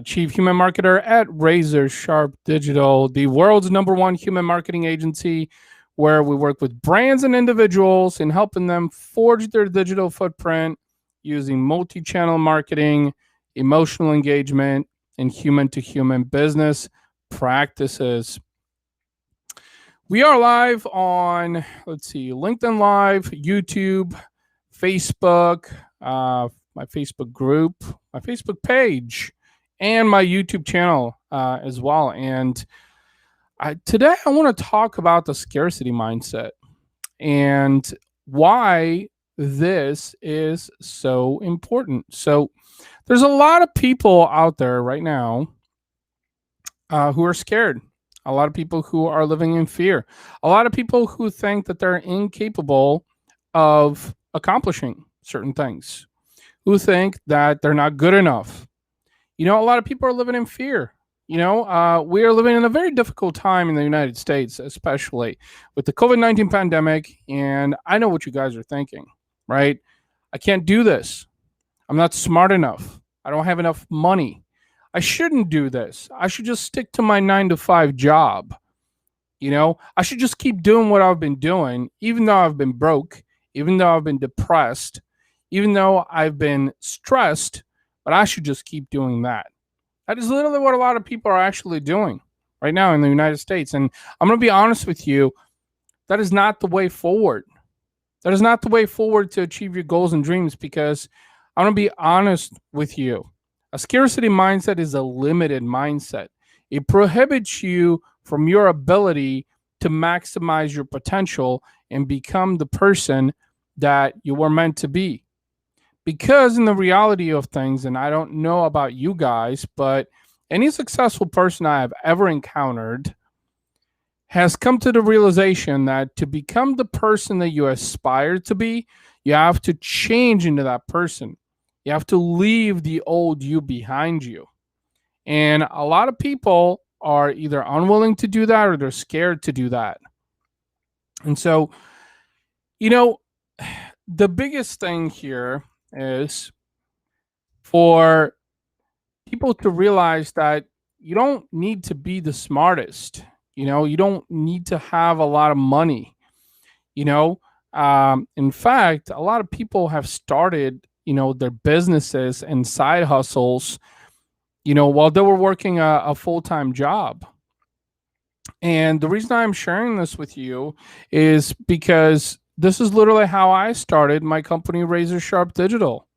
Chief Human Marketer at Razor Sharp Digital, the world's #1 human marketing agency, where we work with brands and individuals in helping them forge their digital footprint using multi-channel marketing, emotional engagement, and human-to-human business practices. We are live on, LinkedIn Live, YouTube, Facebook, my Facebook group, my Facebook page, and my YouTube channel as well. And today I want to talk about the scarcity mindset and why this is so important. So there's a lot of people out there right now who are scared. A lot of people who are living in fear. A lot of people who think that they're incapable of accomplishing certain things, who think that they're not good enough. A lot of people are living in fear. We are living in a very difficult time in the United States, especially with the COVID-19 pandemic. And I know what you guys are thinking, right? I can't do this. I'm not smart enough. I don't have enough money. I shouldn't do this. I should just stick to my 9-to-5 job. I should just keep doing what I've been doing, even though I've been broke, even though I've been depressed, even though I've been stressed, but I should just keep doing that. That is literally what a lot of people are actually doing right now in the United States. And I'm going to be honest with you, that is not the way forward. That is not the way forward to achieve your goals and dreams, because I'm going to be honest with you. A scarcity mindset is a limited mindset. It prohibits you from your ability to maximize your potential and become the person that you were meant to be. Because in the reality of things, and I don't know about you guys, but any successful person I have ever encountered has come to the realization that to become the person that you aspire to be, you have to change into that person. You have to leave the old you behind you. And a lot of people are either unwilling to do that or they're scared to do that. And so, the biggest thing here is for people to realize that you don't need to be the smartest. You don't need to have a lot of money. In fact, a lot of people have started their businesses and side hustles, while they were working a full-time job. And the reason I'm sharing this with you is because this is literally how I started my company, Razor Sharp Digital,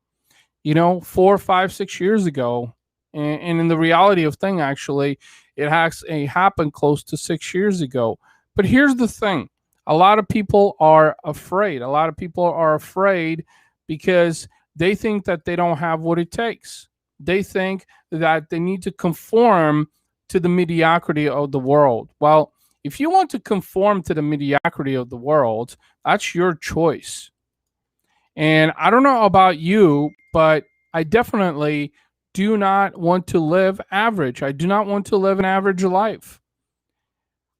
4, 5, 6 years ago. And in the reality of thing, actually, it has happened close to 6 years ago. But here's the thing. A lot of people are afraid. A lot of people are afraid because they think that they don't have what it takes. They think that they need to conform to the mediocrity of the world. Well, if you want to conform to the mediocrity of the world, that's your choice. And I don't know about you, but I definitely do not want to live average. I do not want to live an average life.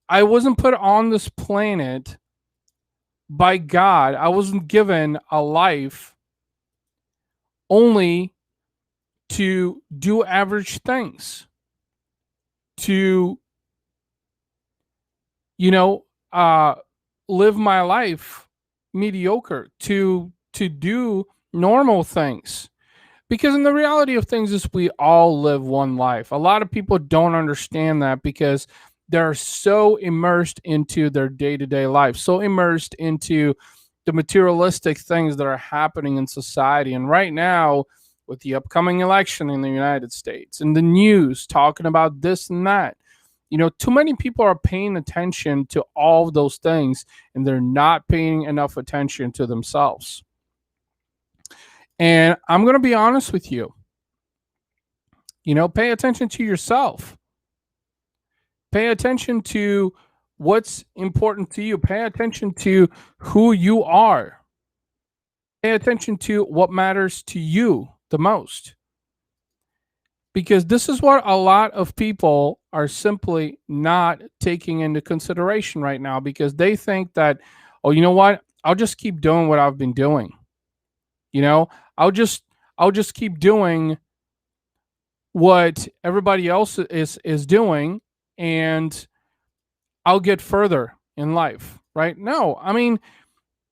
I wasn't put on this planet by God. I wasn't given a life only to do average things, to, live my life mediocre, to do normal things. Because in the reality of things is we all live one life. A lot of people don't understand that because they're so immersed into their day-to-day life, so immersed into the materialistic things that are happening in society. And right now, with the upcoming election in the United States and the news talking about this and that, too many people are paying attention to all of those things, and they're not paying enough attention to themselves. And I'm going to be honest with you. Pay attention to yourself. Pay attention to what's important to you. Pay attention to who you are. Pay attention to what matters to you the most. Because this is what a lot of people are simply not taking into consideration right now, because they think that, oh, you know what? I'll just keep doing what I've been doing. I'll just keep doing what everybody else is doing, and I'll get further in life, right? No, I mean,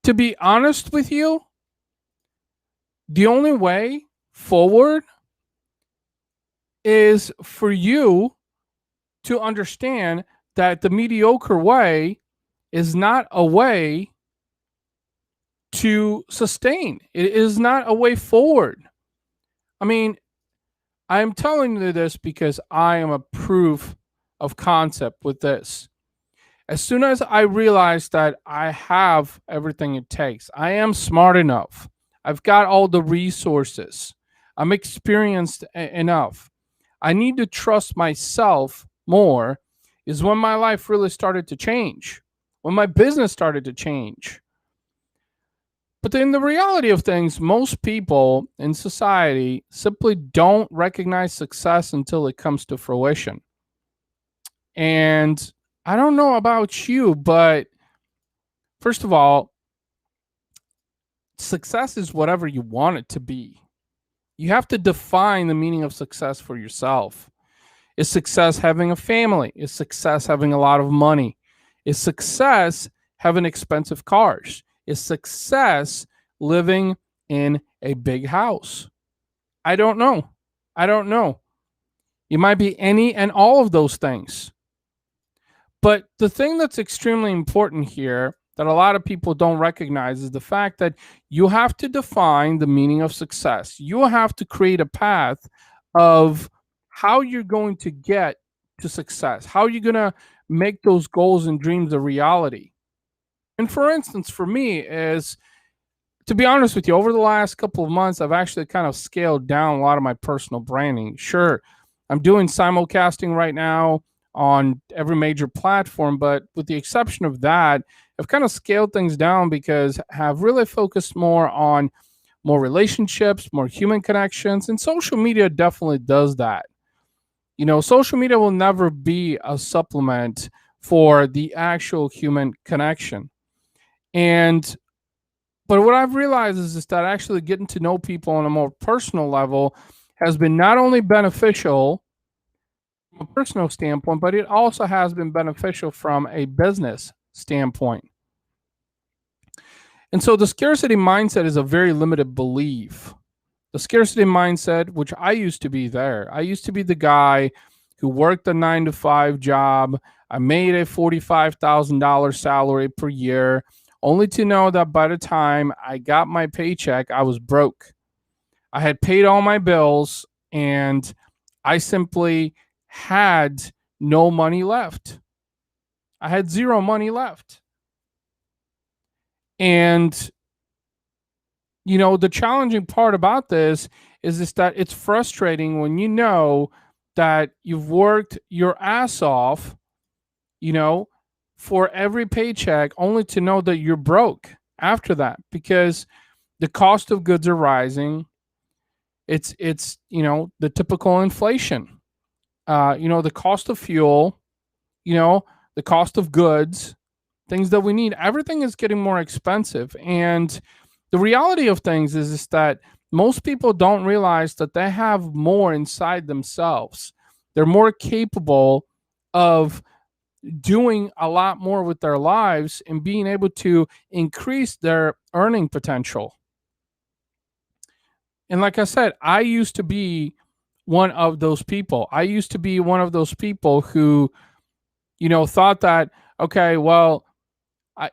to be honest with you, the only way forward is for you to understand that the mediocre way is not a way to sustain. It is not a way forward. I mean, I'm telling you this because I am a proof of concept with this. As soon as I realized that I have everything it takes, I am smart enough, I've got all the resources, I'm experienced enough, I need to trust myself more, is when my life really started to change, when my business started to change. But in the reality of things, most people in society simply don't recognize success until it comes to fruition. And I don't know about you, but first of all, success is whatever you want it to be. You have to define the meaning of success for yourself. Is success having a family? Is success having a lot of money? Is success having expensive cars? Is success living in a big house? I don't know. I don't know. You might be any and all of those things. But the thing that's extremely important here that a lot of people don't recognize is the fact that you have to define the meaning of success. You have to create a path of how you're going to get to success, how you're going to make those goals and dreams a reality. And for instance, for me, is to be honest with you, over the last couple of months, I've actually kind of scaled down a lot of my personal branding. Sure, I'm doing simulcasting right now on every major platform, but with the exception of that, I've kind of scaled things down because I have really focused more on more relationships, more human connections, and social media definitely does that. You know, social media will never be a supplement for the actual human connection. And but what I've realized is that actually getting to know people on a more personal level has been not only beneficial from a personal standpoint, but it also has been beneficial from a business standpoint. And so the scarcity mindset is a very limited belief. The scarcity mindset, which I used to be there, I used to be the guy who worked a 9 to 5 job. I made a $45,000 salary per year, only to know that by the time I got my paycheck, I was broke. I had paid all my bills and I simply had no money left. I had zero money left. And, you know, the challenging part about this is that it's frustrating when you know that you've worked your ass off, you know, for every paycheck, only to know that you're broke after that because the cost of goods are rising. It's you know, the typical inflation. You know, the cost of fuel, you know, the cost of goods, things that we need, everything is getting more expensive. And the reality of things is that most people don't realize that they have more inside themselves. They're more capable of doing a lot more with their lives and being able to increase their earning potential. And like I said, I used to be one of those people. I used to be one of those people who, you know, thought that, okay, well, I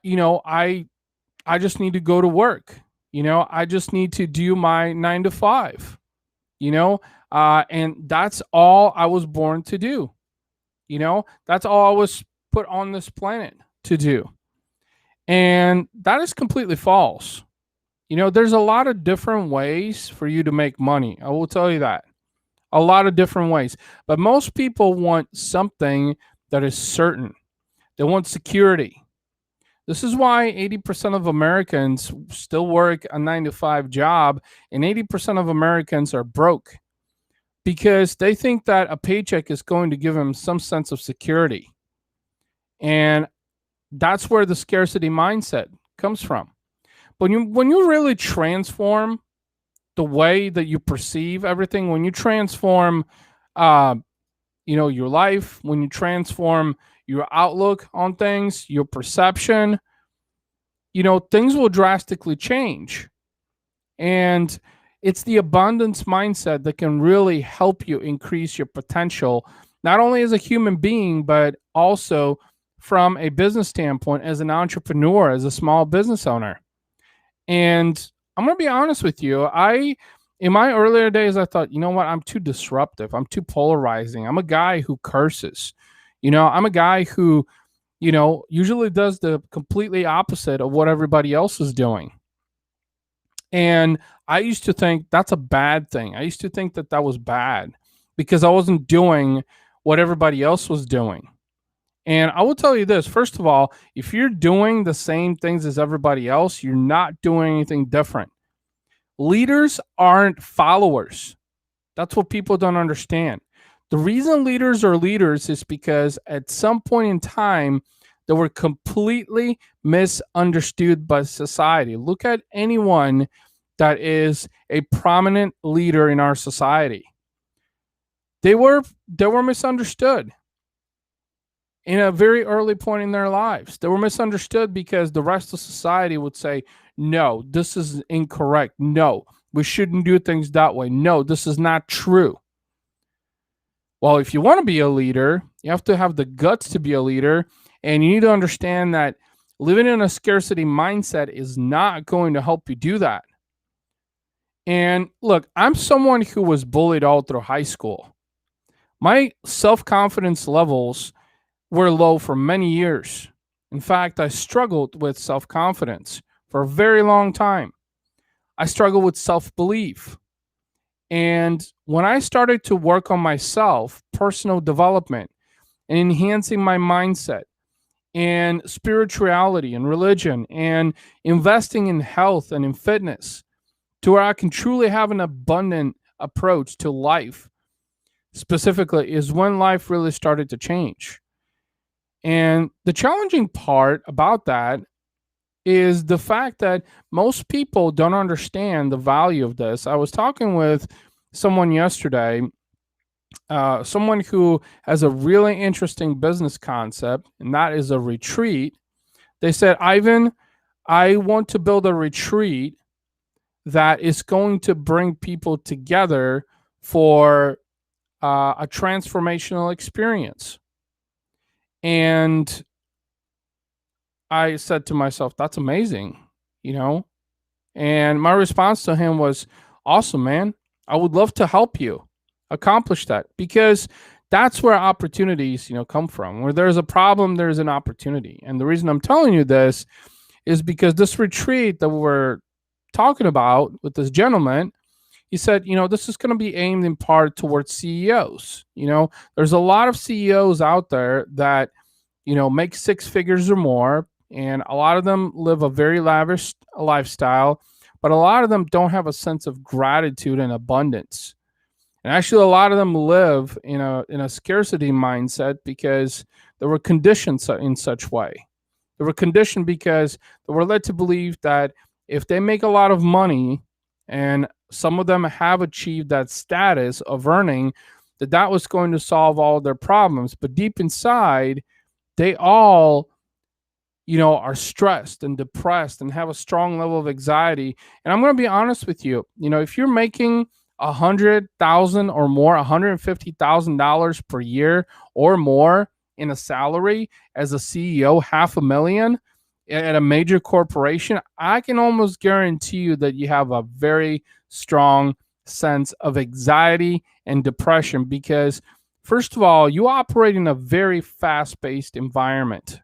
just need to go to work. You know, I just need to do my 9 to 5, you know, and that's all I was born to do. You know, that's all I was put on this planet to do. And that is completely false. You know, there's a lot of different ways for you to make money. I will tell you that. A lot of different ways. But most people want something that is certain. They want security. This is why 80% of Americans still work a 9 to 5 job and 80% of Americans are broke because they think that a paycheck is going to give them some sense of security. And that's where the scarcity mindset comes from. But when you really transform the way that you perceive everything, when you transform uh, your life, when you transform your outlook on things, your perception, things will drastically change. And it's the abundance mindset that can really help you increase your potential, not only as a human being, but also from a business standpoint, as an entrepreneur, as a small business owner. And I'm going to be honest with you. In my earlier days, I thought, you know what? I'm too disruptive. I'm too polarizing. I'm a guy who curses. I'm a guy who, usually does the completely opposite of what everybody else is doing. And I used to think that's a bad thing. I used to think that was bad because I wasn't doing what everybody else was doing. And I will tell you this, first of all, if you're doing the same things as everybody else, you're not doing anything different. Leaders aren't followers. That's what people don't understand. The reason leaders are leaders is because at some point in time, they were completely misunderstood by society. Look at anyone that is a prominent leader in our society. They were misunderstood in a very early point in their lives. They were misunderstood because the rest of society would say, no, this is incorrect. No, we shouldn't do things that way. No, this is not true. Well, if you want to be a leader, you have to have the guts to be a leader. And you need to understand that living in a scarcity mindset is not going to help you do that. And look, I'm someone who was bullied all through high school. My self-confidence levels were low for many years. In fact, I struggled with self-confidence for a very long time. I struggled with self-belief. And when I started to work on myself, personal development, and enhancing my mindset, and spirituality and religion, and investing in health and in fitness, to where I can truly have an abundant approach to life, specifically, is when life really started to change. And the challenging part about that is the fact that most people don't understand the value of this. I was talking with someone yesterday, someone who has a really interesting business concept, and that is a retreat. They said, Ivan, I want to build a retreat that is going to bring people together for a transformational experience. And I said to myself, that's amazing, And my response to him was, awesome, man. I would love to help you accomplish that, because that's where opportunities, come from. Where there's a problem, there's an opportunity. And the reason I'm telling you this is because this retreat that we're talking about with this gentleman, he said, this is going to be aimed in part towards CEOs. There's a lot of CEOs out there that, make six figures or more, and a lot of them live a very lavish lifestyle, but a lot of them don't have a sense of gratitude and abundance. And actually, a lot of them live in a scarcity mindset because they were conditioned in such way. They were conditioned because they were led to believe that if they make a lot of money, and some of them have achieved that status of earning, that was going to solve all of their problems. But deep inside, they all, are stressed and depressed and have a strong level of anxiety. And I'm going to be honest with you, if you're making $100,000 or more, $150,000 per year or more in a salary as a CEO, $500,000 at a major corporation, I can almost guarantee you that you have a very strong sense of anxiety and depression because, first of all, you operate in a very fast-paced environment.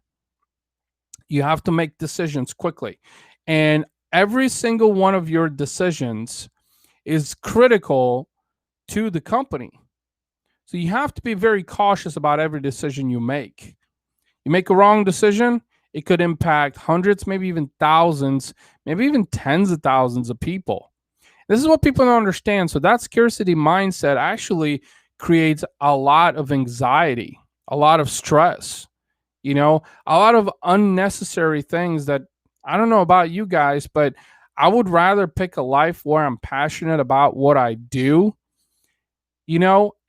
You have to make decisions quickly. And every single one of your decisions is critical to the company. So you have to be very cautious about every decision you make. You make a wrong decision, it could impact hundreds, maybe even thousands, maybe even tens of thousands of people. This is what people don't understand. So that scarcity mindset actually creates a lot of anxiety, a lot of stress, a lot of unnecessary things that, I don't know about you guys, but I would rather pick a life where I'm passionate about what I do,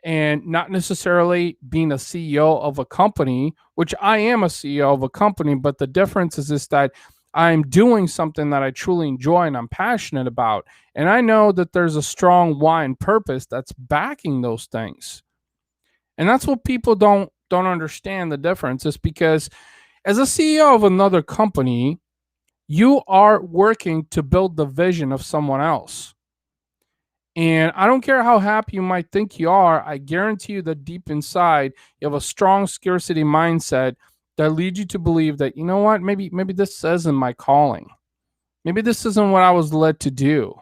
and not necessarily being a CEO of a company, which I am a CEO of a company, but the difference is that I'm doing something that I truly enjoy and I'm passionate about. And I know that there's a strong why and purpose that's backing those things. And that's what people don't understand the difference is because as a CEO of another company, you are working to build the vision of someone else. And I don't care how happy you might think you are, I guarantee you that deep inside, you have a strong scarcity mindset that leads you to believe that, you know what, maybe this isn't my calling. Maybe this isn't what I was led to do.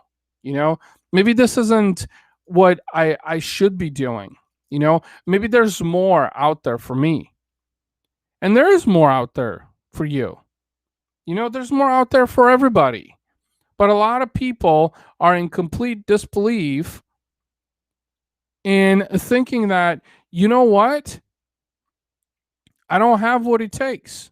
You know, maybe this isn't what I should be doing. You know, maybe there's more out there for me. And there is more out there for you. You know, there's more out there for everybody. But a lot of people are in complete disbelief in thinking that, you know what? I don't have what it takes.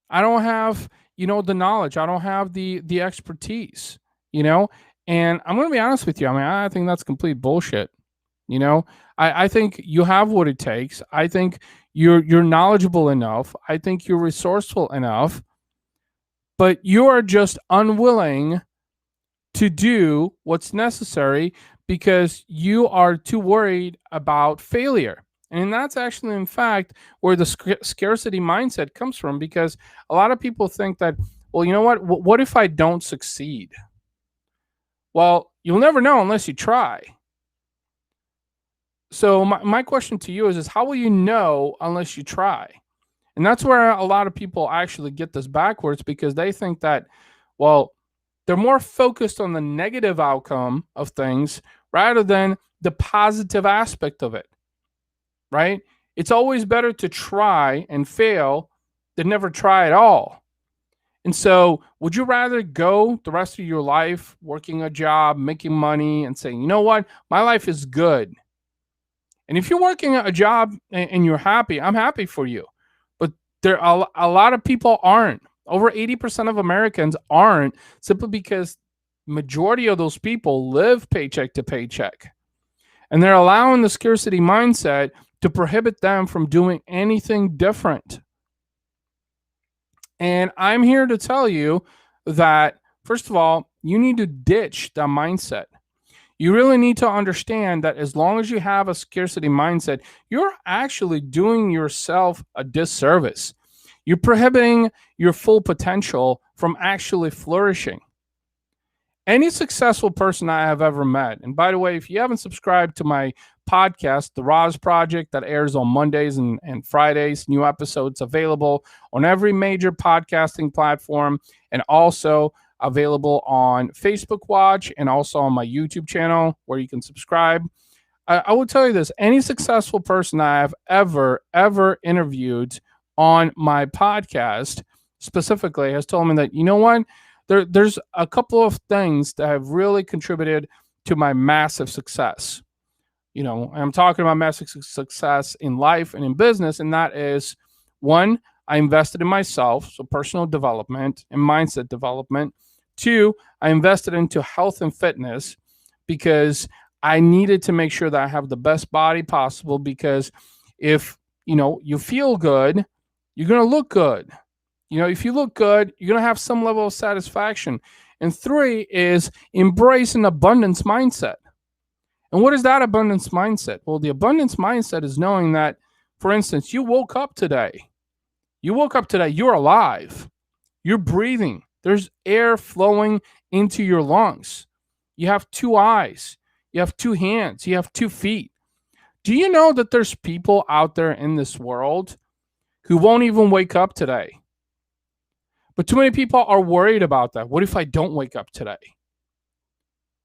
I don't have, the knowledge. I don't have the expertise, you know? And I'm going to be honest with you. I mean, I think that's complete bullshit. You know, I think you have what it takes. I think you're knowledgeable enough. I think you're resourceful enough, but you are just unwilling to do what's necessary because you are too worried about failure. And that's actually, in fact, where the scarcity mindset comes from, because a lot of people think that, well, you know what? What if I don't succeed? Well, you'll never know unless you try. So my question to you is how will you know unless you try? And that's where a lot of people actually get this backwards, because they think that, well, they're more focused on the negative outcome of things rather than the positive aspect of it, right? It's always better to try and fail than never try at all. And so, would you rather go the rest of your life working a job, making money, and saying, you know what, my life is good? And if you're working a job and you're happy, I'm happy for you. But there are a lot of people aren't. Over 80% of Americans aren't, simply because majority of those people live paycheck to paycheck. And they're allowing the scarcity mindset to prohibit them from doing anything different. And I'm here to tell you that, first of all, you need to ditch that mindset. You really need to understand that as long as you have a scarcity mindset, you're actually doing yourself a disservice. You're prohibiting your full potential from actually flourishing. Any successful person I have ever met, and by the way, if you haven't subscribed to my podcast, The Roz Project, that airs on Mondays and Fridays, new episodes available on every major podcasting platform, and also available on Facebook Watch and also on my YouTube channel where you can subscribe. I will tell you this, any successful person I have ever interviewed on my podcast specifically has told me that, you know what, there's a couple of things that have really contributed to my massive success. You know, I'm talking about massive success in life and in business, and that is, one, I invested in myself, so personal development and mindset development. Two, I invested into health and fitness because I needed to make sure that I have the best body possible, because if, you feel good, you're going to look good. If you look good, you're going to have some level of satisfaction. And three is embrace an abundance mindset. And what is that abundance mindset? Well, the abundance mindset is knowing that, for instance, you woke up today. You're alive. You're breathing. There's air flowing into your lungs. You have two eyes. You have two hands. You have 2 feet. Do you know that there's people out there in this world who won't even wake up today? But too many people are worried about that. What if I don't wake up today?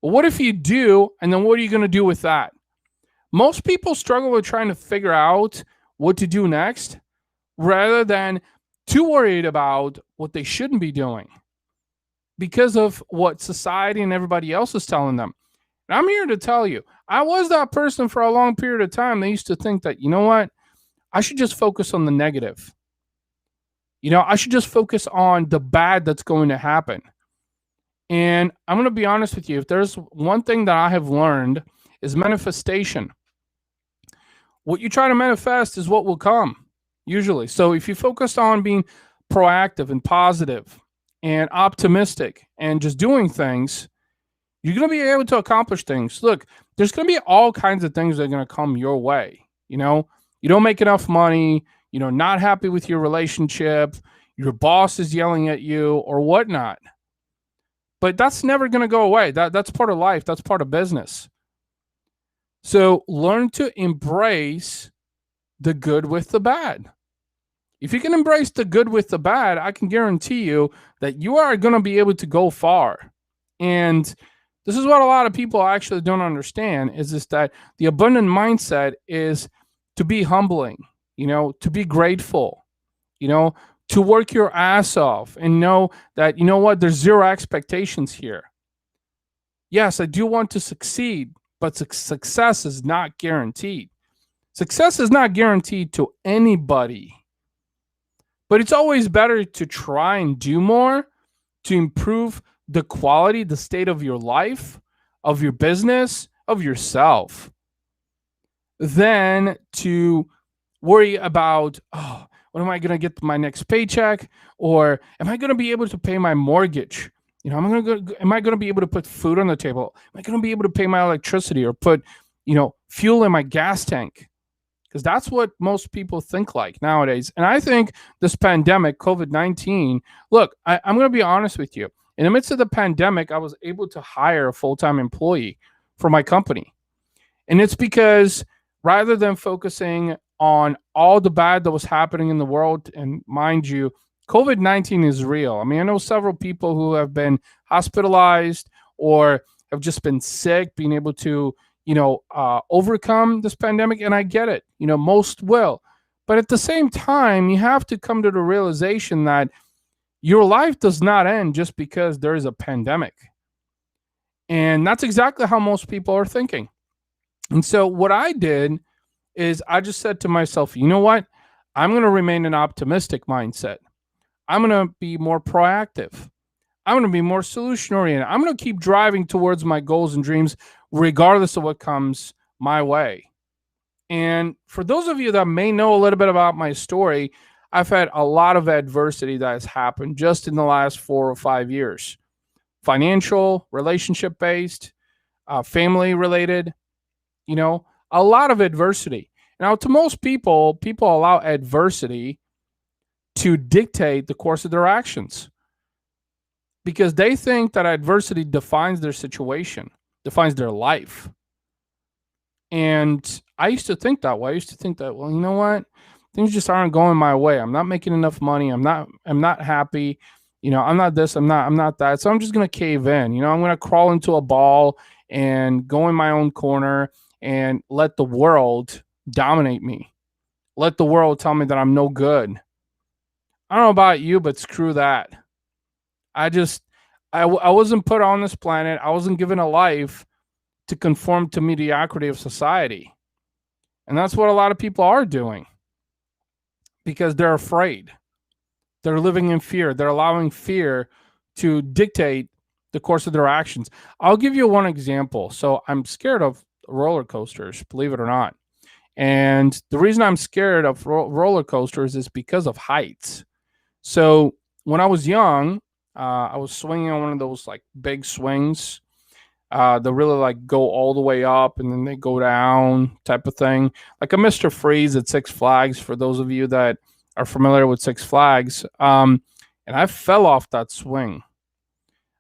Well, what if you do, and then what are you going to do with that? Most people struggle with trying to figure out what to do next rather than too worried about what they shouldn't be doing because of what society and everybody else is telling them. And I'm here to tell you, I was that person for a long period of time. They used to think that, you know what, I should just focus on the negative. I should just focus on the bad that's going to happen. And I'm going to be honest with you. If there's one thing that I have learned is manifestation. what you try to manifest is what will come, usually. So if you focus on being proactive and positive and optimistic and just doing things, you're going to be able to accomplish things. Look, there's going to be all kinds of things that are going to come your way. You don't make enough money, not happy with your relationship, your boss is yelling at you or whatnot. But that's never going to go away. That's part of life. That's part of business. So learn to embrace the good with the bad. If you can embrace the good with the bad, I can guarantee you that you are going to be able to go far. And this is what a lot of people actually don't understand, is just that the abundant mindset is to be humbling, to be grateful, to work your ass off and know that, there's zero expectations here. Yes, I do want to succeed, but success is not guaranteed. Success is not guaranteed to anybody. But it's always better to try and do more to improve the quality, the state of your life, of your business, of yourself, than to worry about, when am I going to get my next paycheck? Or am I going to be able to pay my mortgage? Am I going to be able to put food on the table? Am I going to be able to pay my electricity or put, fuel in my gas tank? Because that's what most people think like nowadays. And I think this pandemic, COVID-19, look, I'm going to be honest with you. In the midst of the pandemic, I was able to hire a full-time employee for my company. And it's because rather than focusing on all the bad that was happening in the world, and mind you, COVID-19 is real. I know several people who have been hospitalized or have just been sick, being able to, overcome this pandemic. And I get it, most will. But at the same time, you have to come to the realization that your life does not end just because there is a pandemic. And that's exactly how most people are thinking. And so what I did is I just said to myself, you know what? I'm going to remain an optimistic mindset. I'm going to be more proactive. I'm going to be more solution oriented. I'm going to keep driving towards my goals and dreams, regardless of what comes my way. And for those of you that may know a little bit about my story, I've had a lot of adversity that has happened just in the last 4 or 5 years. Financial, relationship-based, family-related, a lot of adversity. Now, to most people allow adversity to dictate the course of their actions because they think that adversity defines their situation, defines their life. And I used to think that way. I used to think that, well, you know what? Things just aren't going my way. I'm not making enough money. I'm not happy. I'm not this, I'm not that. So I'm just going to cave in. I'm going to crawl into a ball and go in my own corner and let the world dominate me. Let the world tell me that I'm no good. I don't know about you, but screw that. I wasn't put on this planet. I wasn't given a life to conform to mediocrity of society. And that's what a lot of people are doing because they're afraid. They're living in fear. They're allowing fear to dictate the course of their actions. I'll give you one example. So I'm scared of roller coasters, believe it or not. And the reason I'm scared of roller coasters is because of heights. So when I was young, I was swinging on one of those like big swings that really like go all the way up and then they go down type of thing. Like a Mr. Freeze at Six Flags, for those of you that are familiar with Six Flags. And I fell off that swing.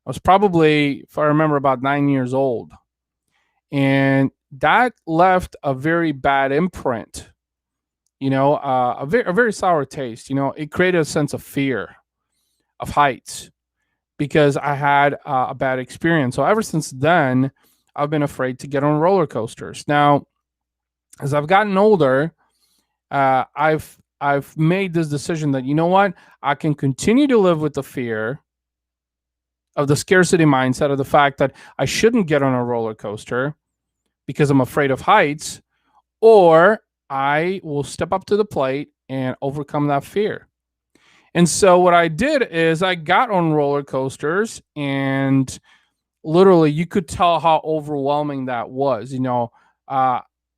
I was probably, if I remember, about 9 years old. And that left a very bad imprint, a very sour taste. It created a sense of fear of heights because I had a bad experience. So ever since then, I've been afraid to get on roller coasters. Now, as I've gotten older, I've made this decision that, you know what, I can continue to live with the fear of the scarcity mindset of the fact that I shouldn't get on a roller coaster because I'm afraid of heights, or I will step up to the plate and overcome that fear. And so what I did is I got on roller coasters, and literally you could tell how overwhelming that was.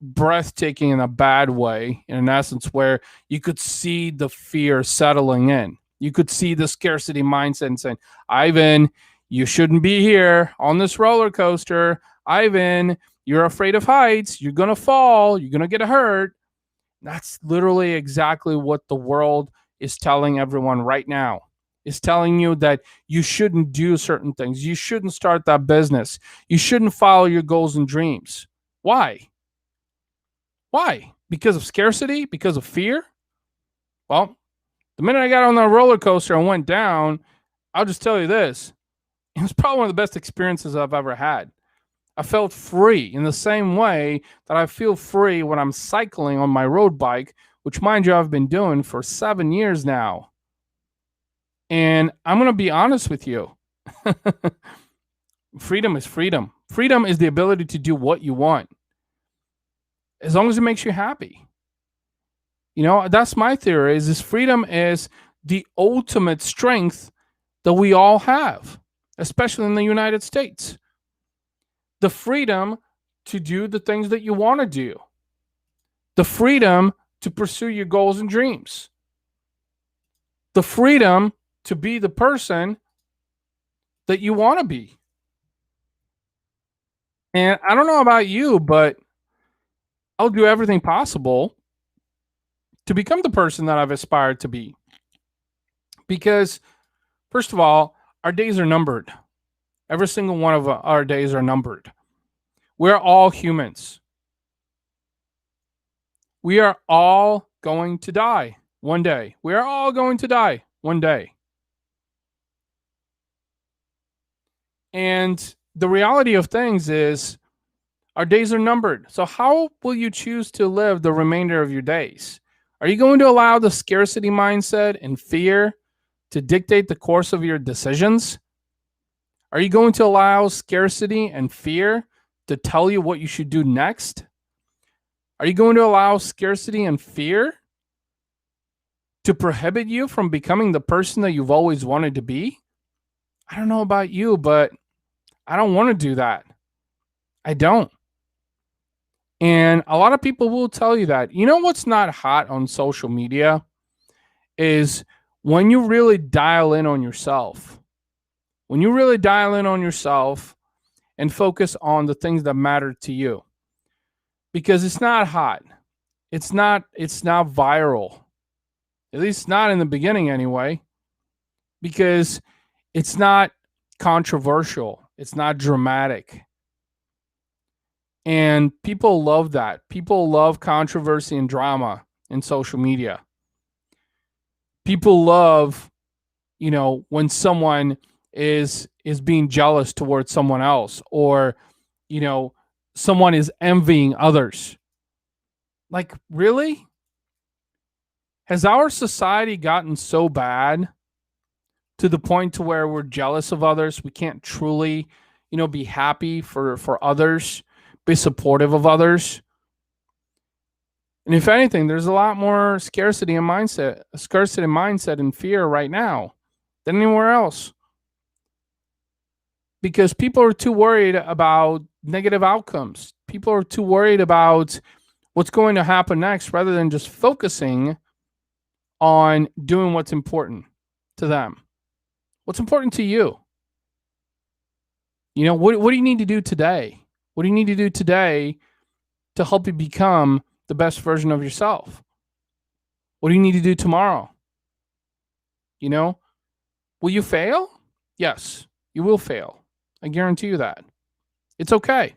breathtaking in a bad way, in essence, where you could see the fear settling in. You could see the scarcity mindset and saying, Ivan, you shouldn't be here on this roller coaster. Ivan, you're afraid of heights. You're going to fall. You're going to get hurt. That's literally exactly what the world is telling everyone right now. Is telling you that you shouldn't do certain things. You shouldn't start that business. You shouldn't follow your goals and dreams. Why? Why? Because of scarcity? Because of fear? Well, the minute I got on that roller coaster and went down, I'll just tell you this. It was probably one of the best experiences I've ever had. I felt free in the same way that I feel free when I'm cycling on my road bike, which, mind you, I've been doing for 7 years now. And I'm going to be honest with you. Freedom is freedom. Freedom is the ability to do what you want, as long as it makes you happy. You know, that's my theory, is this freedom is the ultimate strength that we all have, especially in the United States. The freedom to do the things that you want to do. The freedom to pursue your goals and dreams. The freedom to be the person that you want to be. And I don't know about you, but I'll do everything possible to become the person that I've aspired to be. Because, first of all, our days are numbered. Every single one of our days are numbered. We're all humans. We are all going to die one day. We are all going to die one day. And the reality of things is our days are numbered. So how will you choose to live the remainder of your days? Are you going to allow the scarcity mindset and fear to dictate the course of your decisions? Are you going to allow scarcity and fear to tell you what you should do next? Are you going to allow scarcity and fear to prohibit you from becoming the person that you've always wanted to be? I don't know about you, but I don't want to do that. I don't. And a lot of people will tell you that. You know what's not hot on social media is when you really dial in on yourself. When you really dial in on yourself and focus on the things that matter to you. Because it's not hot. It's not viral. At least not in the beginning anyway. Because it's not controversial. It's not dramatic. And people love that. People love controversy and drama in social media. People love, you know, when someone is being jealous towards someone else, or, you know, someone is envying others. Like, really? Has our society gotten so bad to the point to where we're jealous of others? We can't truly, you know, be happy for others, be supportive of others. And if anything, there's a lot more scarcity mindset and fear right now than anywhere else. Because people are too worried about negative outcomes. People are too worried about what's going to happen next rather than just focusing on doing what's important to them. What's important to you? You know, what do you need to do today? What do you need to do today to help you become the best version of yourself? What do you need to do tomorrow? You know, will you fail? Yes, you will fail. I guarantee you that. It's okay.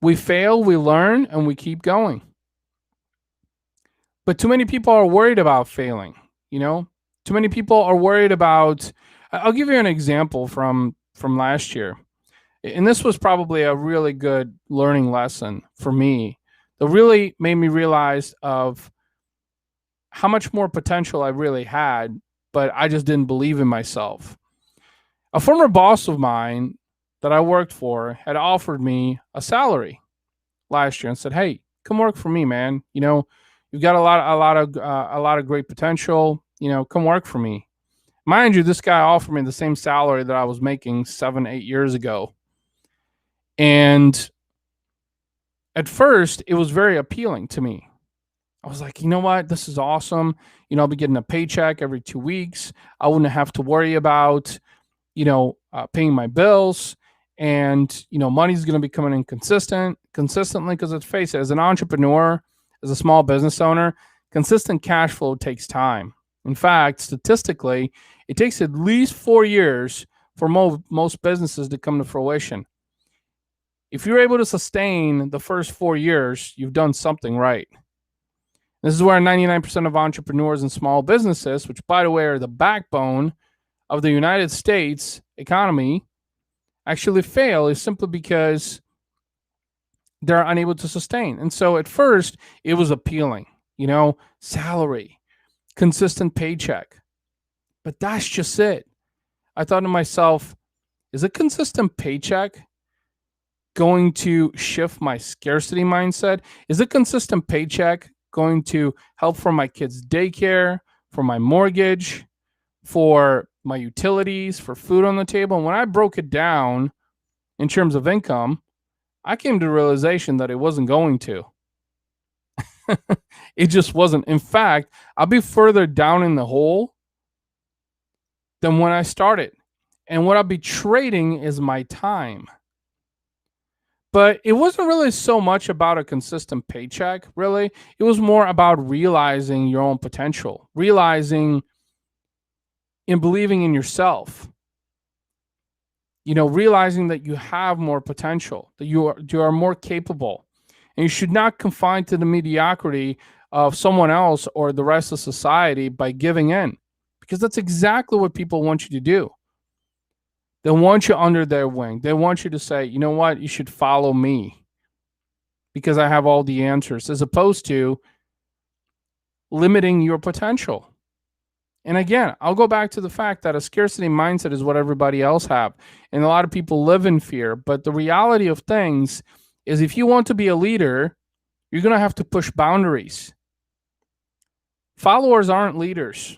We fail, we learn, and we keep going. But too many people are worried about failing, you know? Too many people are worried about... I'll give you an example from last year. And this was probably a really good learning lesson for me that really made me realize of how much more potential I really had, but I just didn't believe in myself. A former boss of mine that I worked for had offered me a salary last year and said, "Hey, come work for me, man. You know, you've got a lot of great potential. You know, come work for me." Mind you, this guy offered me the same salary that I was making 7-8 years ago. And At first, it was very appealing to me. I was like, you know what? This is awesome. I'll be getting a paycheck every 2 weeks. I wouldn't have to worry about, paying my bills. And, money's going to be coming in consistently, because let's face it, as an entrepreneur, as a small business owner, consistent cash flow takes time. In fact, statistically, it takes at least 4 years for most businesses to come to fruition. If you're able to sustain the first 4 years, you've done something right. This is where 99% of entrepreneurs and small businesses, which, by the way, are the backbone of the United States economy, actually fail, is simply because they're unable to sustain. And so at first, it was appealing, salary, consistent paycheck. But that's just it. I thought to myself, is a consistent paycheck going to shift my scarcity mindset? Is a consistent paycheck going to help for my kids' daycare, for my mortgage, for my utilities, for food on the table? And when I broke it down in terms of income, I came to the realization that it wasn't going to. It just wasn't. In fact, I'll be further down in the hole than when I started. And what I'll be trading is my time. But it wasn't really so much about a consistent paycheck, really. It was more about realizing your own potential, realizing and believing in yourself. Realizing that you have more potential, that you are more capable. And you should not confine to the mediocrity of someone else or the rest of society by giving in, because that's exactly what people want you to do. They want you under their wing. They want you to say, you know what, you should follow me because I have all the answers, as opposed to limiting your potential. And again, I'll go back to the fact that a scarcity mindset is what everybody else have. And a lot of people live in fear. But the reality of things is, if you want to be a leader, you're going to have to push boundaries. Followers aren't leaders.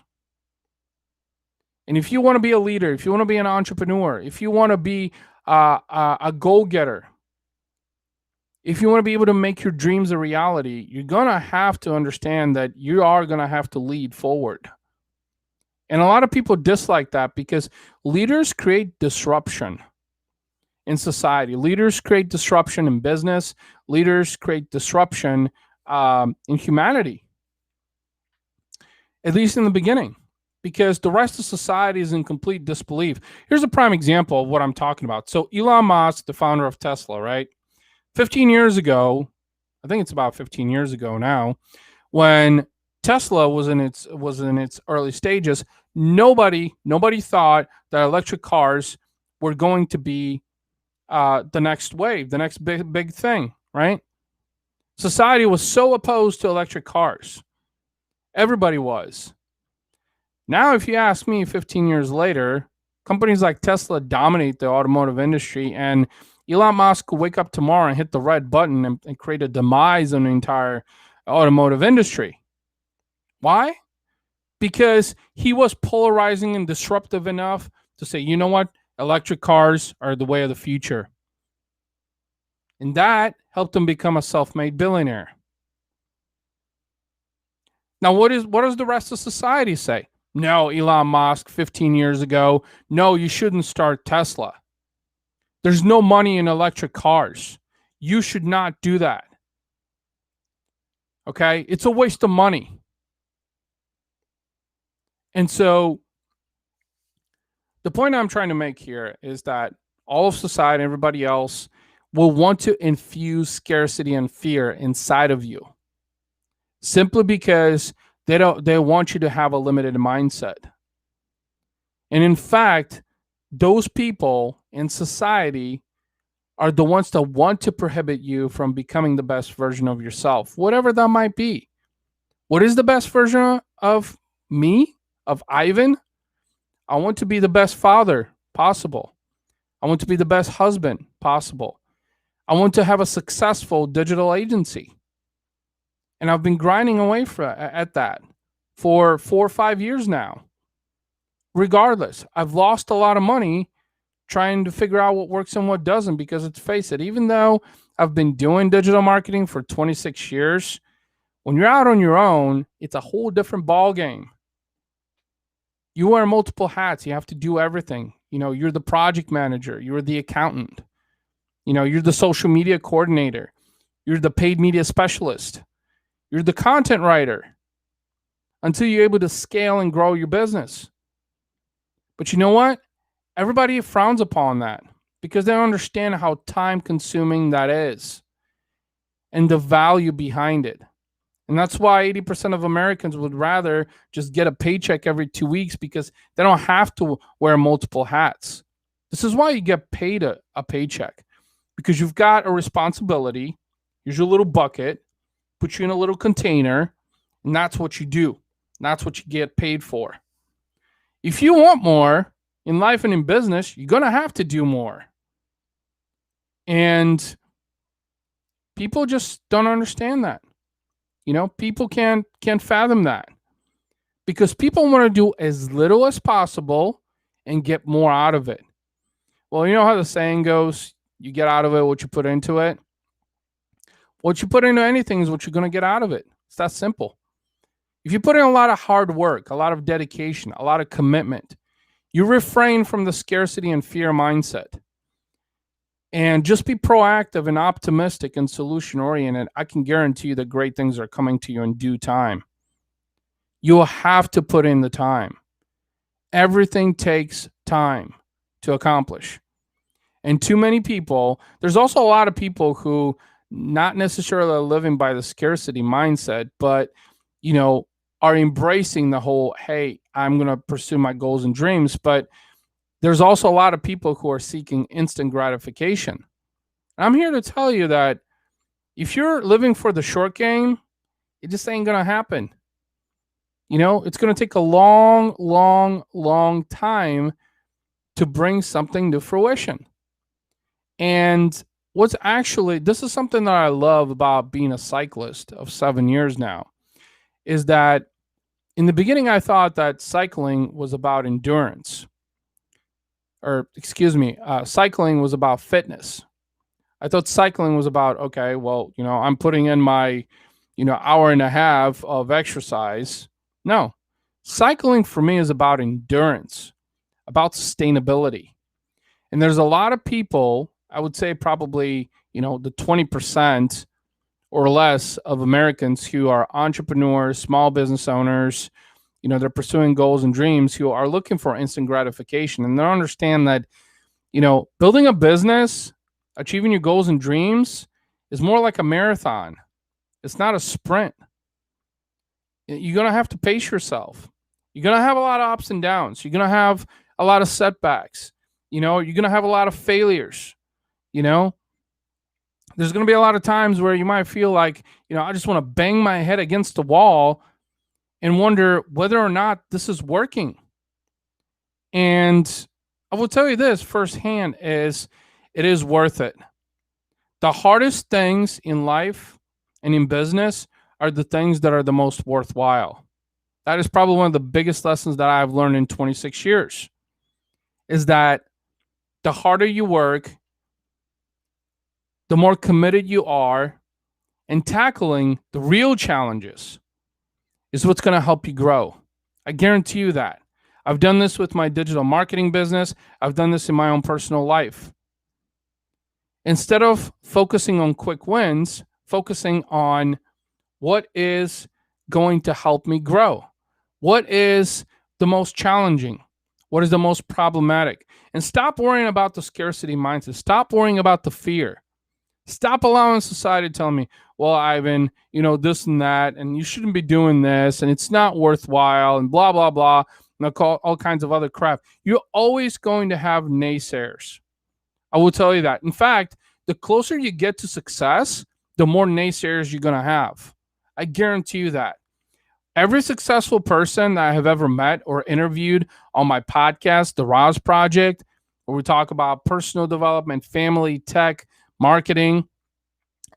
And if you want to be a leader, if you want to be an entrepreneur, if you want to be a go-getter, if you want to be able to make your dreams a reality, you're going to have to understand that you are going to have to lead forward. And a lot of people dislike that, because leaders create disruption in society. Leaders create disruption in business. Leaders create disruption in humanity, at least in the beginning, because the rest of society is in complete disbelief. Here's a prime example of what I'm talking about. So Elon Musk, the founder of Tesla, right? 15 years ago, I think it's about 15 years ago now, when Tesla was in its early stages, nobody thought that electric cars were going to be the next wave, the next big thing, right? Society was so opposed to electric cars. Everybody was. Now, if you ask me, 15 years later, companies like Tesla dominate the automotive industry, and Elon Musk could wake up tomorrow and hit the red button and create a demise on the entire automotive industry. Why? Because he was polarizing and disruptive enough to say, you know what? Electric cars are the way of the future. And that helped him become a self-made billionaire. Now, what does the rest of society say? No, Elon Musk, 15 years ago, no, you shouldn't start Tesla. There's no money in electric cars. You should not do that. Okay? It's a waste of money. And so the point I'm trying to make here is that all of society, everybody else, will want to infuse scarcity and fear inside of you, simply because they want you to have a limited mindset. And in fact, those people in society are the ones that want to prohibit you from becoming the best version of yourself, whatever that might be. What is the best version of me, of Ivan? I want to be the best father possible. I want to be the best husband possible. I want to have a successful digital agency. And I've been grinding away at that for 4 or 5 years now. Regardless, I've lost a lot of money trying to figure out what works and what doesn't, because let's face it, even though I've been doing digital marketing for 26 years. When you're out on your own, it's a whole different ball game. You wear multiple hats. You have to do everything. You're the project manager. You're the accountant. You're the social media coordinator. You're the paid media specialist. You're the content writer until you're able to scale and grow your business. But you know what? Everybody frowns upon that because they don't understand how time consuming that is and the value behind it. And that's why 80% of Americans would rather just get a paycheck every 2 weeks because they don't have to wear multiple hats. This is why you get paid a paycheck, because you've got a responsibility. Here's your little bucket, put you in a little container, and that's what you do. And that's what you get paid for. If you want more in life and in business, you're going to have to do more. And people just don't understand that. People can't fathom that because people want to do as little as possible and get more out of it. Well, you know how the saying goes, you get out of it what you put into it. What you put into anything is what you're going to get out of it. It's that simple. If you put in a lot of hard work, a lot of dedication, a lot of commitment, you refrain from the scarcity and fear mindset. And just be proactive and optimistic and solution-oriented. I can guarantee you that great things are coming to you in due time. You'll have to put in the time. Everything takes time to accomplish. And too many people, there's also a lot of people who not necessarily are living by the scarcity mindset, but, are embracing the whole, hey, I'm going to pursue my goals and dreams. But there's also a lot of people who are seeking instant gratification. And I'm here to tell you that if you're living for the short game, it just ain't going to happen. It's going to take a long, long, long time to bring something to fruition. And this is something that I love about being a cyclist of 7 years now, is that in the beginning, I thought that cycling was about endurance. Cycling was about fitness. I thought cycling was about, okay, well, I'm putting in my, hour and a half of exercise. No, cycling for me is about endurance, about sustainability. And there's a lot of people, I would say probably, the 20% or less of Americans who are entrepreneurs, small business owners, they're pursuing goals and dreams, who are looking for instant gratification. And they don't understand that, building a business, achieving your goals and dreams is more like a marathon. It's not a sprint. You're going to have to pace yourself. You're going to have a lot of ups and downs. You're going to have a lot of setbacks. You're going to have a lot of failures. There's going to be a lot of times where you might feel like, I just want to bang my head against the wall and wonder whether or not this is working. And I will tell you this firsthand is it is worth it. The hardest things in life and in business are the things that are the most worthwhile. That is probably one of the biggest lessons that I've learned in 26 years, is that the harder you work, the more committed you are, and tackling the real challenges is what's going to help you grow. I guarantee you that. I've done this with my digital marketing business. I've done this in my own personal life. Instead of focusing on quick wins, focusing on what is going to help me grow. What is the most challenging? What is the most problematic? And stop worrying about the scarcity mindset. Stop worrying about the fear. Stop allowing society to tell me, well, Ivan, this and that, and you shouldn't be doing this, and it's not worthwhile, and blah, blah, blah, and all kinds of other crap. You're always going to have naysayers. I will tell you that. In fact, the closer you get to success, the more naysayers you're going to have. I guarantee you that. Every successful person that I have ever met or interviewed on my podcast, The Roz Project, where we talk about personal development, family, tech, marketing,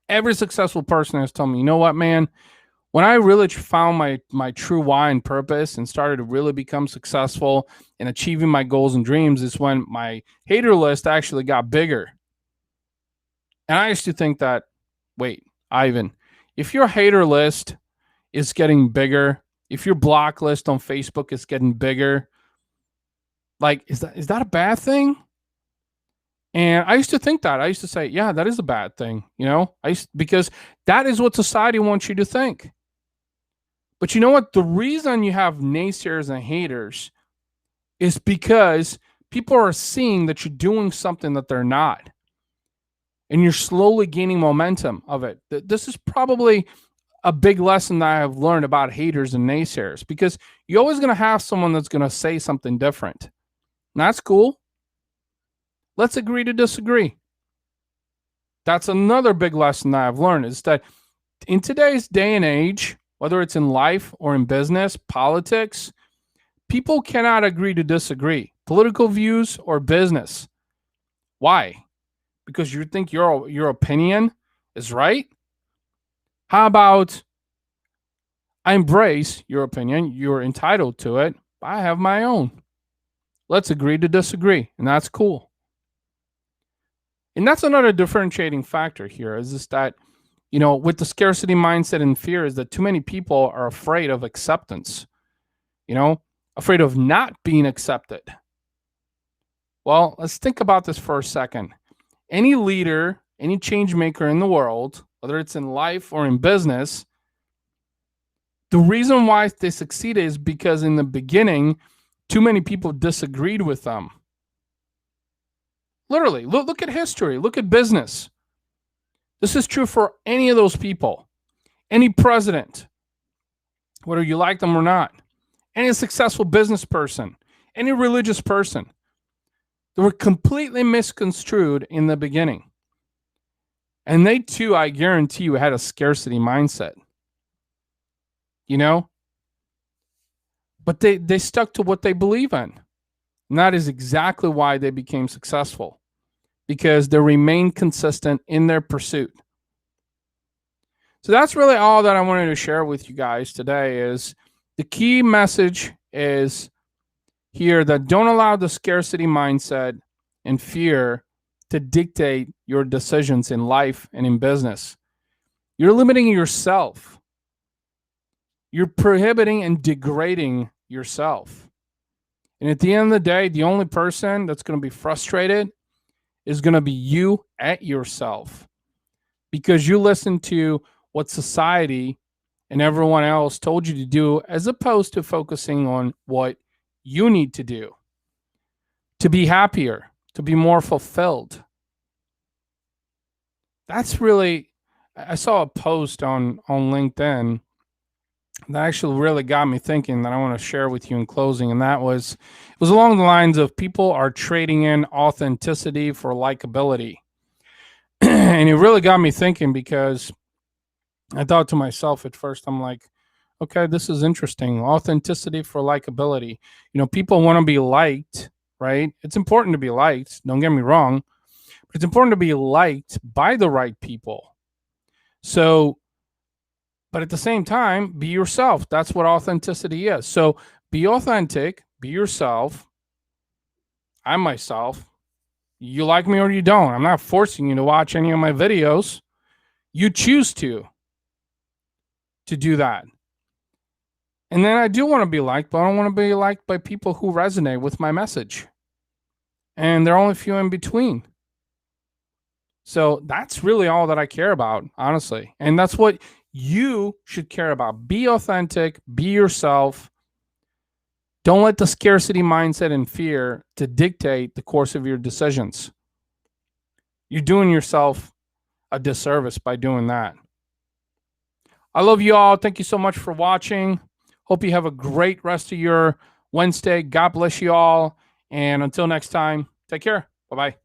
every successful person has told me, you know what, man, when I really found my true why and purpose and started to really become successful in achieving my goals and dreams is when my hater list actually got bigger. And I used to think that, wait, Ivan, if your hater list is getting bigger, if your block list on Facebook is getting bigger, like, is that a bad thing? And I used to think that. I used to say, yeah, that is a bad thing, because that is what society wants you to think. But you know what? The reason you have naysayers and haters is because people are seeing that you're doing something that they're not. And you're slowly gaining momentum of it. This is probably a big lesson that I have learned about haters and naysayers, because you're always going to have someone that's going to say something different. And that's cool. Let's agree to disagree. That's another big lesson that I've learned, is that in today's day and age, whether it's in life or in business, politics, people cannot agree to disagree. Political views or business. Why? Because you think your opinion is right? How about I embrace your opinion, you're entitled to it, but I have my own. Let's agree to disagree, and that's cool. And that's another differentiating factor here, is just that, with the scarcity mindset and fear, is that too many people are afraid of acceptance, afraid of not being accepted. Well, let's think about this for a second. Any leader, any change maker in the world, whether it's in life or in business, the reason why they succeeded is because in the beginning, too many people disagreed with them. Literally, look at history, look at business. This is true for any of those people, any president, whether you like them or not, any successful business person, any religious person. They were completely misconstrued in the beginning. And they too, I guarantee you, had a scarcity mindset. But they stuck to what they believe in. And that is exactly why they became successful, because they remained consistent in their pursuit. So that's really all that I wanted to share with you guys today. Is the key message is here that don't allow the scarcity mindset and fear to dictate your decisions in life and in business. You're limiting yourself. You're prohibiting and degrading yourself. And at the end of the day, the only person that's going to be frustrated is going to be you at yourself, because you listen to what society and everyone else told you to do, as opposed to focusing on what you need to do to be happier, to be more fulfilled. That's really, I saw a post on LinkedIn that actually really got me thinking, that I want to share with you in closing. And it was along the lines of, people are trading in authenticity for likability. And it really got me thinking, because I thought to myself at first, I'm like, okay, this is interesting. Authenticity for likability. People want to be liked, right? It's important to be liked. Don't get me wrong. But it's important to be liked by the right people. So, but at the same time, be yourself. That's what authenticity is. So be authentic, be yourself. I'm myself. You like me or you don't. I'm not forcing you to watch any of my videos. You choose to do that. And then I do want to be liked, but I don't want to be liked by people who resonate with my message. And there are only few in between. So that's really all that I care about, honestly. And that's what you should care about. Be authentic, be yourself. Don't let the scarcity mindset and fear to dictate the course of your decisions. You're doing yourself a disservice by doing that. I love you all. Thank you so much for watching. Hope you have a great rest of your Wednesday. God bless you all. And until next time, take care. Bye-bye.